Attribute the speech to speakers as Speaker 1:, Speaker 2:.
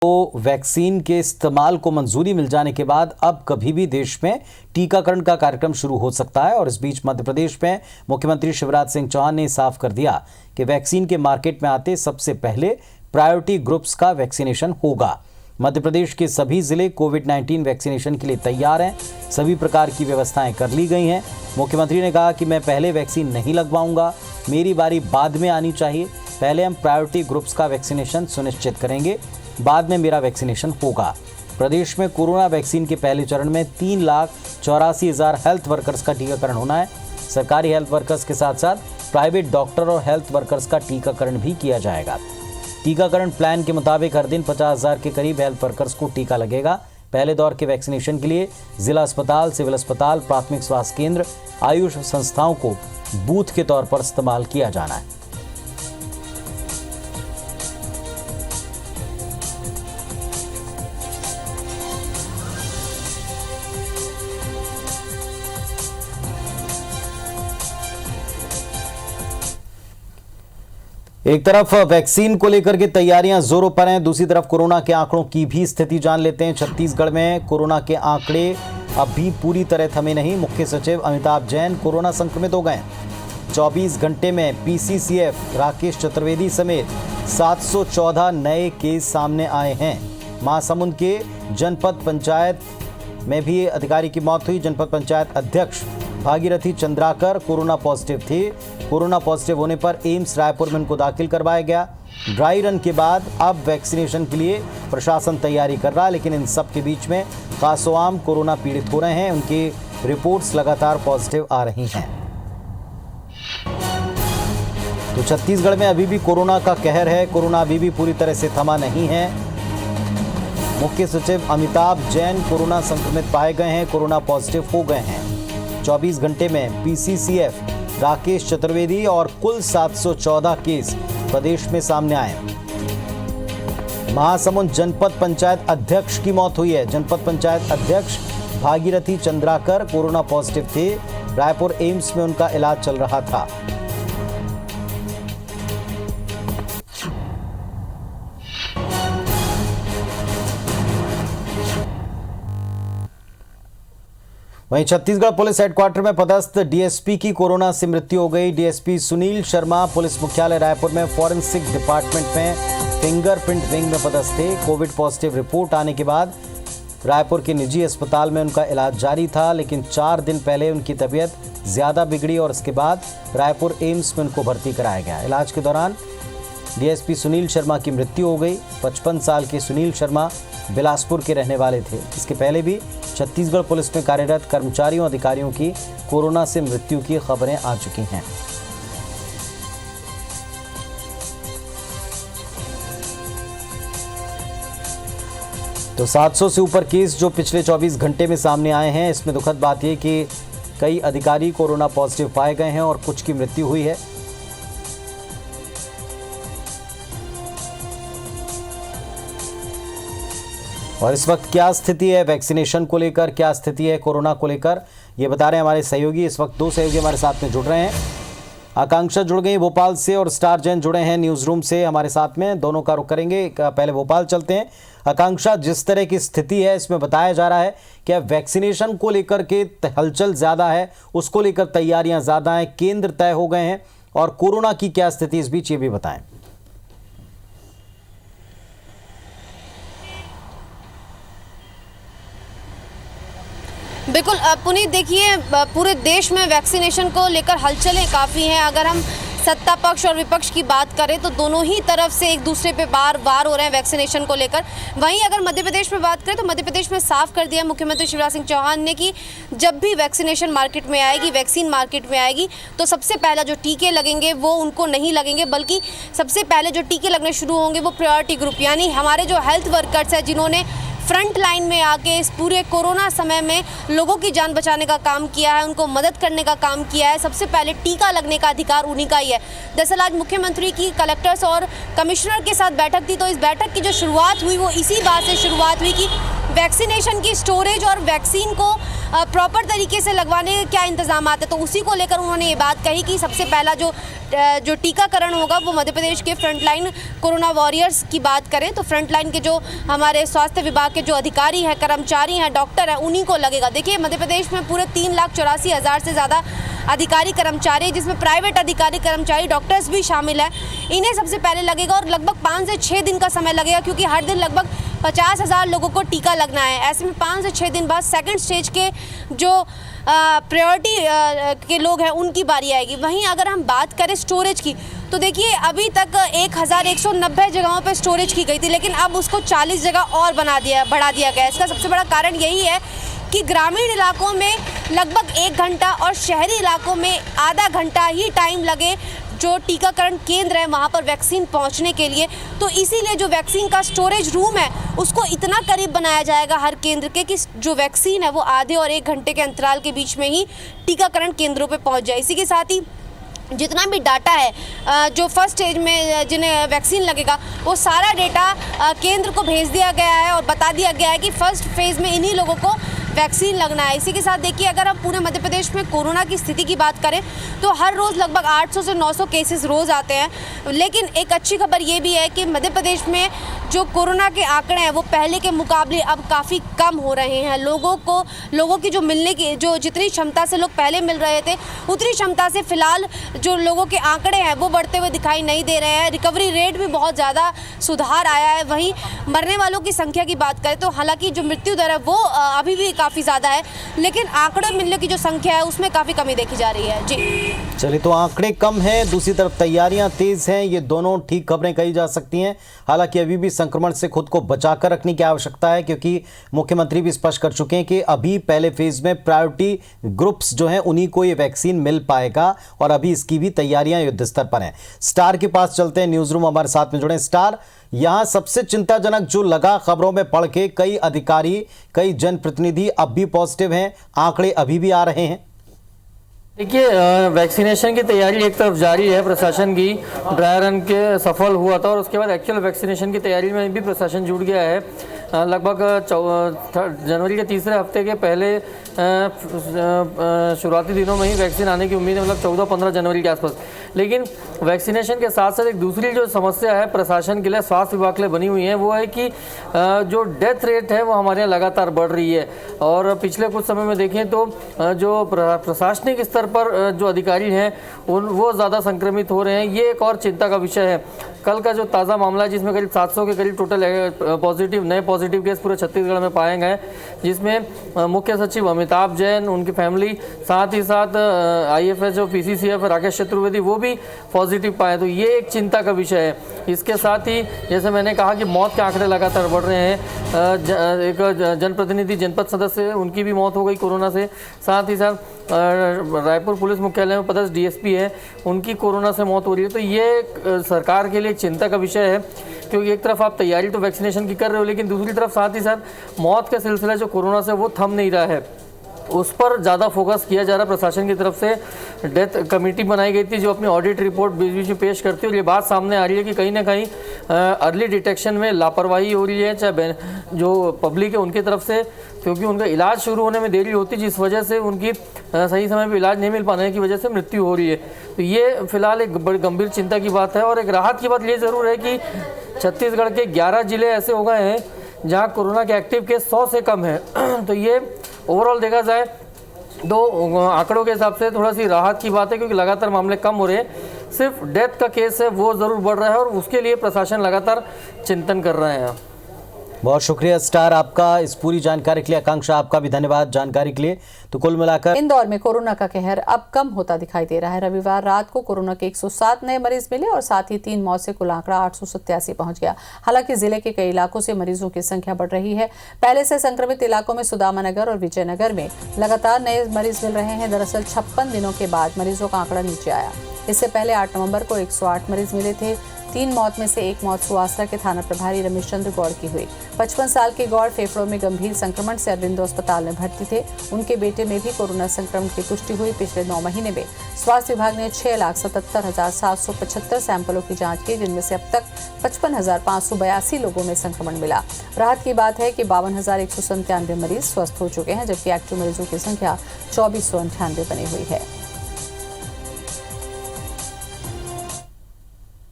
Speaker 1: तो वैक्सीन के इस्तेमाल को मंजूरी मिल जाने के बाद अब कभी भी देश में टीकाकरण का कार्यक्रम शुरू हो सकता है। और इस बीच मध्य प्रदेश में मुख्यमंत्री शिवराज सिंह चौहान ने साफ कर दिया कि वैक्सीन के मार्केट में आते सबसे पहले प्रायोरिटी ग्रुप्स का वैक्सीनेशन होगा। मध्य प्रदेश के सभी जिले कोविड-19 वैक्सीनेशन के लिए तैयार हैं। सभी प्रकार की व्यवस्थाएं कर ली गई हैं। मुख्यमंत्री ने कहा कि मैं पहले वैक्सीन नहीं लगवाऊंगा, मेरी बारी बाद में आनी चाहिए। पहले हम प्रायोरिटी ग्रुप्स का वैक्सीनेशन सुनिश्चित करेंगे, बाद में मेरा वैक्सीनेशन होगा। प्रदेश में कोरोना वैक्सीन के पहले चरण में 3,84,000 हेल्थ वर्कर्स का टीकाकरण होना है। सरकारी हेल्थ वर्कर्स के साथ साथ प्राइवेट डॉक्टर और हेल्थ वर्कर्स का टीकाकरण भी किया जाएगा। टीकाकरण प्लान के मुताबिक हर दिन 50,000 के करीब हेल्थ वर्कर्स को टीका लगेगा। पहले दौर के वैक्सीनेशन के लिए जिला अस्पताल, सिविल अस्पताल, प्राथमिक स्वास्थ्य केंद्र, आयुष संस्थाओं को बूथ के तौर पर इस्तेमाल किया जाना है। एक तरफ वैक्सीन को लेकर के तैयारियां जोरों पर हैं, दूसरी तरफ कोरोना के आंकड़ों की भी स्थिति जान लेते हैं। छत्तीसगढ़ में कोरोना के आंकड़े अभी पूरी तरह थमे नहीं। मुख्य सचिव अमिताभ जैन कोरोना संक्रमित हो गए। 24 घंटे में पीसीसीएफ राकेश चतुर्वेदी समेत 714 नए केस सामने आए हैं। महासमुंद के जनपद पंचायत में भी अधिकारी की मौत हुई। जनपद पंचायत अध्यक्ष भागीरथी चंद्राकर कोरोना पॉजिटिव थे। कोरोना पॉजिटिव होने पर एम्स रायपुर में उनको दाखिल करवाया गया। ड्राई रन के बाद अब वैक्सीनेशन के लिए प्रशासन तैयारी कर रहा है, लेकिन इन सब के बीच में खासोआम कोरोना पीड़ित हो रहे हैं। उनकी रिपोर्ट्स लगातार पॉजिटिव आ रही हैं। तो छत्तीसगढ़ में अभी भी कोरोना का कहर है। कोरोना अभी भी पूरी तरह से थमा नहीं है। मुख्य सचिव अमिताभ जैन कोरोना संक्रमित पाए गए हैं, कोरोना पॉजिटिव हो गए हैं। 24 घंटे में पीसीसीएफ राकेश चतुर्वेदी और कुल 714 केस प्रदेश में सामने आए। महासमुंद जनपद पंचायत अध्यक्ष की मौत हुई है। जनपद पंचायत अध्यक्ष भागीरथी चंद्राकर कोरोना पॉजिटिव थे। रायपुर एम्स में उनका इलाज चल रहा था। वहीं छत्तीसगढ़ पुलिस हेडक्वार्टर में पदस्थ डीएसपी की कोरोना से मृत्यु हो गई। डीएसपी सुनील शर्मा पुलिस मुख्यालय रायपुर में फॉरेंसिक डिपार्टमेंट में फिंगरप्रिंट विंग में पदस्थ थे। कोविड पॉजिटिव रिपोर्ट आने के बाद रायपुर के निजी अस्पताल में उनका इलाज जारी था, लेकिन 4 दिन पहले उनकी तबीयत ज़्यादा बिगड़ी और इसके बाद रायपुर एम्स में उनको भर्ती कराया गया। इलाज के दौरान डीएसपी सुनील शर्मा की मृत्यु हो गई। 55 साल के सुनील शर्मा बिलासपुर के रहने वाले थे। इसके पहले भी छत्तीसगढ़ पुलिस में कार्यरत कर्मचारियों अधिकारियों की कोरोना से मृत्यु की खबरें आ चुकी हैं। तो 700 से ऊपर केस जो पिछले 24 घंटे में सामने आए हैं, इसमें दुखद बात यह कि कई अधिकारी कोरोना पॉजिटिव पाए गए हैं और कुछ की मृत्यु हुई है। और इस वक्त क्या स्थिति है वैक्सीनेशन को लेकर, क्या स्थिति है कोरोना को लेकर, ये बता रहे हैं हमारे सहयोगी। इस वक्त 2 सहयोगी हमारे साथ में जुड़ रहे हैं। आकांक्षा जुड़ गई भोपाल से और स्टार जैन जुड़े हैं न्यूज़ रूम से हमारे साथ में। दोनों का रुख करेंगे। पहले भोपाल चलते हैं। आकांक्षा, जिस तरह की स्थिति है इसमें बताया जा रहा है कि वैक्सीनेशन को लेकर के हलचल ज़्यादा है, उसको लेकर तैयारियाँ ज़्यादा हैं, केंद्र तय हो गए हैं, और कोरोना की क्या स्थिति इस बीच ये भी बताएं।
Speaker 2: बिल्कुल पुनीत, देखिए पूरे देश में वैक्सीनेशन को लेकर हलचलें काफ़ी हैं। अगर हम सत्ता पक्ष और विपक्ष की बात करें तो दोनों ही तरफ से एक दूसरे पे बार बार हो रहे हैं वैक्सीनेशन को लेकर। वहीं अगर मध्य प्रदेश में बात करें तो मध्य प्रदेश में साफ कर दिया मुख्यमंत्री शिवराज सिंह चौहान ने कि जब भी वैक्सीनेशन मार्केट में आएगी, वैक्सीन मार्केट में आएगी, तो सबसे पहला जो टीके लगेंगे वो उनको नहीं लगेंगे, बल्कि सबसे पहले जो टीके लगने शुरू होंगे वो प्रायोरिटी ग्रुप, यानी हमारे जो हेल्थ वर्कर्स हैं जिन्होंने फ्रंट लाइन में आके इस पूरे कोरोना समय में लोगों की जान बचाने का काम किया है, उनको मदद करने का काम किया है। सबसे पहले टीका लगने का अधिकार उन्हीं का ही है। दरअसल आज मुख्यमंत्री की कलेक्टर्स और कमिश्नर के साथ बैठक थी, तो इस बैठक की जो शुरुआत हुई वो इसी बात से शुरुआत हुई कि वैक्सीनेशन की स्टोरेज और वैक्सीन को प्रॉपर तरीके से लगवाने के क्या इंतजाम आते, तो उसी को लेकर उन्होंने ये बात कही कि सबसे पहला जो टीकाकरण होगा वो मध्य प्रदेश के फ्रंटलाइन कोरोना वॉरियर्स की बात करें तो फ्रंटलाइन के जो हमारे स्वास्थ्य विभाग के जो अधिकारी हैं, कर्मचारी हैं, डॉक्टर हैं, उन्हीं को लगेगा। देखिए मध्य प्रदेश में पूरे 3,84,000 से ज़्यादा अधिकारी कर्मचारी, जिसमें प्राइवेट अधिकारी कर्मचारी डॉक्टर्स भी शामिल हैं, इन्हें सबसे पहले लगेगा और लगभग 5 से 6 दिन का समय लगेगा, क्योंकि हर दिन लगभग 50,000 लोगों को टीका लगना है। ऐसे में 5 से 6 दिन बाद सेकंड स्टेज के जो प्रायोरिटी के लोग हैं उनकी बारी आएगी। वहीं अगर हम बात करें स्टोरेज की, तो देखिए अभी तक 1190 जगहों पे स्टोरेज की गई थी, लेकिन अब उसको 40 जगह और बढ़ा दिया गया। इसका सबसे बड़ा कारण यही है कि ग्रामीण इलाकों में लगभग 1 घंटा और शहरी इलाकों में आधा घंटा ही टाइम लगे जो टीकाकरण केंद्र है वहाँ पर वैक्सीन पहुँचने के लिए। तो इसीलिए जो वैक्सीन का स्टोरेज रूम है उसको इतना करीब बनाया जाएगा हर केंद्र के कि जो वैक्सीन है वो आधे और 1 घंटे के अंतराल के बीच में ही टीकाकरण केंद्रों पे पहुँच जाए। इसी के साथ ही जितना भी डाटा है जो फर्स्ट स्टेज में जिन्हें वैक्सीन लगेगा वो सारा डेटा केंद्र को भेज दिया गया है और बता दिया गया है कि फर्स्ट फेज़ में इन्हीं लोगों को वैक्सीन लगना है। इसी के साथ देखिए अगर हम पूरे मध्य प्रदेश में कोरोना की स्थिति की बात करें तो हर रोज़ लगभग 800 से 900 केसेस रोज़ आते हैं, लेकिन एक अच्छी खबर ये भी है कि मध्य प्रदेश में जो कोरोना के आंकड़े हैं वो पहले के मुकाबले अब काफ़ी कम हो रहे हैं। लोगों की जो मिलने की जो जितनी क्षमता से लोग पहले मिल रहे थे उतनी क्षमता से फिलहाल जो लोगों के आंकड़े हैं वो बढ़ते हुए दिखाई नहीं दे रहे हैं। रिकवरी रेट भी बहुत ज़्यादा सुधार आया है। वहीं मरने वालों की संख्या की बात करें तो हालांकि जो मृत्यु दर है वो अभी भी काफ़ी ज़्यादा है, लेकिन आंकड़े मिलने की जो संख्या है उसमें काफ़ी कमी देखी जा रही है। जी
Speaker 1: चलिए, तो आंकड़े कम हैं, दूसरी तरफ तैयारियां तेज हैं, ये दोनों ठीक खबरें कही जा सकती हैं। हालांकि अभी भी संक्रमण से खुद को बचाकर रखने की आवश्यकता है, क्योंकि मुख्यमंत्री भी स्पष्ट कर चुके हैं कि अभी पहले फेज में प्रायोरिटी ग्रुप्स जो हैं उन्हीं को ये वैक्सीन मिल पाएगा और अभी इसकी भी तैयारियां युद्ध स्तर पर हैं। स्टार के पास चलते हैं, न्यूज रूम हमारे साथ में जुड़े। स्टार, यहां सबसे चिंताजनक जो लगा खबरों में पढ़ के, कई अधिकारी, कई जनप्रतिनिधि अब भी पॉजिटिव हैं, आंकड़े अभी भी आ रहे हैं।
Speaker 3: देखिए, वैक्सीनेशन की तैयारी एक तरफ जारी है, प्रशासन की ड्राई रन के सफल हुआ था और उसके बाद एक्चुअल वैक्सीनेशन की तैयारी में भी प्रशासन जुट गया है। लगभग जनवरी के तीसरे हफ्ते के पहले शुरुआती दिनों में ही वैक्सीन आने की उम्मीद है, मतलब 14-15 जनवरी के आसपास। लेकिन वैक्सीनेशन के साथ साथ एक दूसरी जो समस्या है प्रशासन के लिए, स्वास्थ्य विभाग के लिए बनी हुई है, वो है कि जो डेथ रेट है वो हमारे यहाँ लगातार बढ़ रही है। और पिछले कुछ समय में देखें तो जो प्रशासनिक स्तर पर जो अधिकारी हैं वो ज़्यादा संक्रमित हो रहे हैं। ये एक और चिंता का विषय है। कल का जो ताज़ा मामला है जिसमें करीब 700 के करीब टोटल नए पॉजिटिव केस पूरे छत्तीसगढ़ में पाए गए, जिसमें मुख्य सचिव अमिताभ जैन, उनकी फैमिली, साथ ही साथ IFS जो PCCF राकेश चतुर्वेदी वो भी पॉजिटिव पाए। तो ये एक चिंता का विषय है। इसके साथ ही जैसे मैंने कहा कि मौत के आंकड़े लगातार बढ़ रहे हैं। एक जनप्रतिनिधि जनपद सदस्य, उनकी भी मौत हो गई कोरोना से। साथ ही साथ रायपुर पुलिस मुख्यालय में पदस्थ DSP है, उनकी कोरोना से मौत हो रही है। तो ये सरकार के लिए एक चिंता का विषय है, क्योंकि एक तरफ आप तैयारी तो वैक्सीनेशन की कर रहे हो, लेकिन दूसरी तरफ साथ ही साथ मौत का सिलसिला जो कोरोना से वो थम नहीं रहा है, उस पर ज़्यादा फोकस किया जा रहा है। प्रशासन की तरफ से डेथ कमेटी बनाई गई थी जो अपनी ऑडिट रिपोर्ट बीच बीच में पेश करती है और ये बात सामने आ रही है कि कहीं ना कहीं अर्ली डिटेक्शन में लापरवाही हो रही है, चाहे जो पब्लिक है उनकी तरफ से, क्योंकि उनका इलाज शुरू होने में देरी होती है, जिस वजह से उनकी सही समय पर इलाज नहीं मिल पाने की वजह से मृत्यु हो रही है। तो ये फिलहाल एक बड़ी गंभीर चिंता की बात है। और एक राहत की बात ये ज़रूर है कि छत्तीसगढ़ के 11 जिले ऐसे हो गए हैं जहाँ कोरोना के एक्टिव केस 100 से कम है। तो ये ओवरऑल देखा जाए तो आंकड़ों के हिसाब से थोड़ा सी राहत की बात है, क्योंकि लगातार मामले कम हो रहे हैं। सिर्फ डेथ का केस है वो ज़रूर बढ़ रहा है और उसके लिए प्रशासन लगातार चिंतन कर रहे हैं।
Speaker 1: बहुत शुक्रिया स्टार आपका इस पूरी जानकारी के लिए। आकांक्षा, आपका भी धन्यवाद जानकारी के लिए। तो कुल मिलाकर
Speaker 4: इंदौर में कोरोना का कहर अब कम होता दिखाई दे रहा है। रविवार रात को कोरोना के 107 नए मरीज मिले और साथ ही 3 मौत से कुल आंकड़ा 887 पहुंच गया। हालांकि जिले के कई इलाकों से मरीजों की संख्या बढ़ रही है। पहले से संक्रमित इलाकों में सुदामानगर और विजयनगर में लगातार नए मरीज मिल रहे हैं। दरअसल 56 दिनों के बाद मरीजों का आंकड़ा नीचे आया। इससे पहले 8 नवंबर को 108 मरीज मिले थे। 3 मौत में से 1 मौत सुवासरा के थाना प्रभारी रमेश चंद्र गौड़ की हुई। 55 साल के गौड़ फेफड़ों में गंभीर संक्रमण से अरविंदो अस्पताल में भर्ती थे। उनके बेटे में भी कोरोना संक्रमण की पुष्टि हुई। पिछले 9 महीने में स्वास्थ्य विभाग ने 6,77,775 सैंपलों की जांच की, जिनमें से अब तक 55,582 लोगों में संक्रमण मिला। राहत की बात है कि 52,197 मरीज स्वस्थ हो चुके हैं, जबकि एक्टिव मरीजों की संख्या 2,498 बनी हुई है।